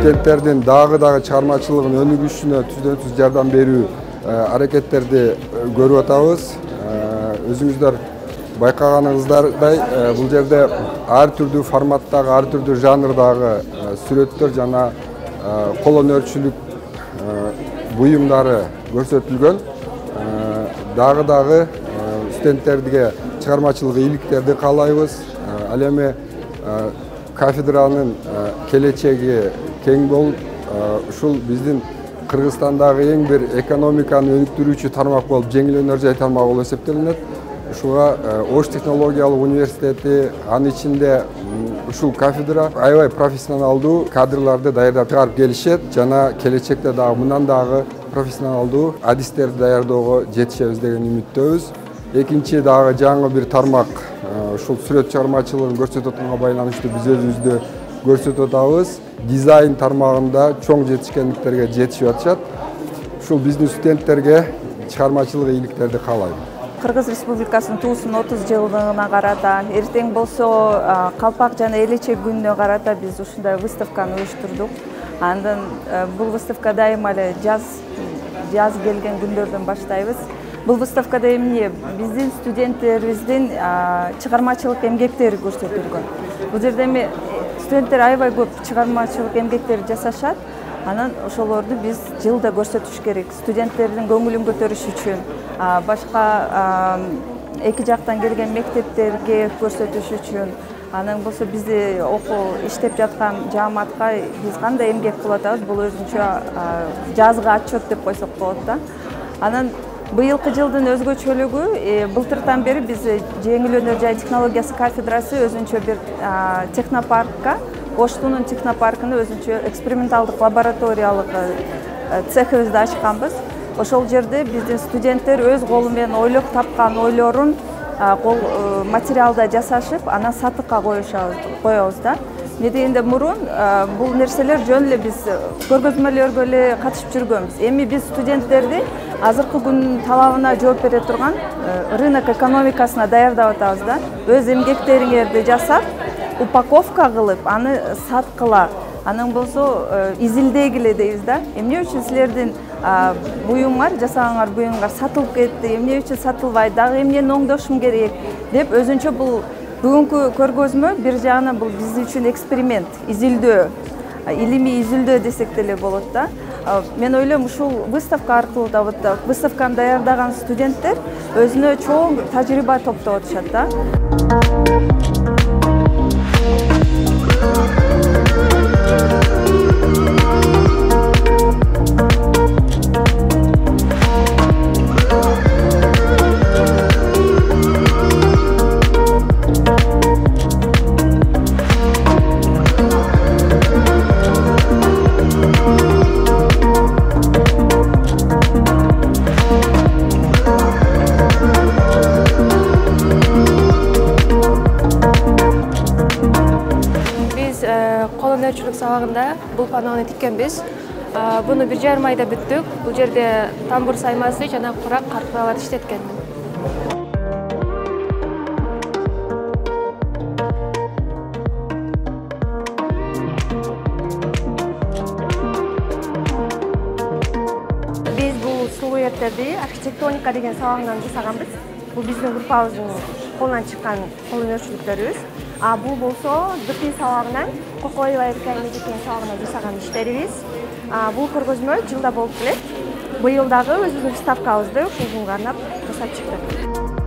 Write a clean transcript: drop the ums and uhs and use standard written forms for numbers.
студенттердин дагы чыгармачылыгын өнүгүшүнө түздөн-түз жардам берүү аракеттерди көрүп атабыз. Өзүңүздөр байкаганыңыздардай, бул жерде ар түрдүү форматтагы, ар түрдүү жанрдагы сүрөттөр жана кол өнөрчүлүк буюмдары көрсөтүлгөн. Дагы студенттерге чыгармачылык ийгиликтерди каалайбыз. Ал эми кафедранын келечеги кең болуп, ушул биздин Кыргызстандагы эң бир экономиканы өнүктүрүүчү тармак болуп, жеңил өнөр жай тармагы болуп эсептелинет. Ушуга Ош технологиялык университети, анын ичинде ушул кафедра аябай профессионалдуу кадрларды даярдап чыгарып келишет жана келечекте дагы мындан дагы профессионалдуу адистерди даярдоого жетишебиз деген үмүттөбүз. Экинчи дагы жаңы бир тармак ушул сүрөт чыгармачылыгын көрсөтүп атканга байланыштуу биз өзүбүздү көрсөтүп атабыз. Дизайн тармагында чоң жетишкендиктерге жетишип атышат. Ушул биздин студенттерге чыгармачылык ийгиликтерди каалайм. Кыргыз Республикасынын туусунун 30 жылдыгына карата, эртең болсо Калпак жана Элечек күнүнө карата биз ушундай выставканы уюштурдук. Андан бул выставка дайыма эле жаз келген күндөрдөн баштайбыз. Бул выставкада эмне биздин студенттерибиздин чыгармачылык эмгектери көрсөтүлгөн. Бул жерде эми студенттер аябай көп чыгармачылык эмгектер жасашат. Анан ошолорду биз жылда көрсөтүш керек. Студенттердин көңүлүн көтөрүш үчүн, башка эки жактан келген мектептерге көрсөтүш үчүн, анан болсо бизди иштеп жаткан жааматка биз кандай эмгек кылып атабыз, бул өзүнчө жазгы отчет деп койсок болот да. Анан быйылкы жылдын өзгөчөлүгү, былтыртан бери биз жеңил өнөр жай технологиясы кафедрасы өзүнчө бир технопаркка, Оштунун технопаркына өзүнчө эксперименталдык лабораториялык цехибизди ачканбыз. Ошол жерде биздин студенттер өз колу менен ойлоп тапкан ойлорун материалда жасашып, анан сатыкка коебуз да. Эмне дегенде мурун бул нерселер жөн эле биз көргөзмөлөргө эле катышып жүргөнбүз. Эми биз студенттерди азыркы күндүн талабына жооп бере турган рынок экономикасына даярдап атабыз да. Өз эмгектериңерди жасап, упаковка кылып, аны саткыла. Анан болсо изилдегиле дейбиз да. Эмне үчүн силердин буюмуңар, жасагаңар буюмуңар сатылып кетти, эмне үчүн сатылбайт, дагы эмнени оңдошум керек деп өзүнчө бул бүгүнкү көргөзмө бир жагынан бул биз үчүн эксперимент, изилдөө, илимий изилдөө десек деле болот да. Мен ойлойм, ушул выставка аркылуу да выставканы даярдаган студенттер өзүнө чоң тажрыйба топтоп атышат да. Кол өнөрчүлүк сабагында бул паннону тиккенбиз. Буну 1,5 айда бүттүк. Бул жерде тамбур саймасы жана курак карпалар иштеткенмин. Биз бул силуэттерди архитектоника деген сабагынан жасаганбыз. Бул биздин группабыздын колунан чыккан кол өнөрчүлүктөрүбүз. Бул болсо ДПИ сабагынан Кокоева деген сабагынан жасаган иштерибиз. Бул көргөзмө жылда болуп келет. Быйыл дагы өзүбүздүн ставкабызды ушул күнгө арнап жасап чыктык.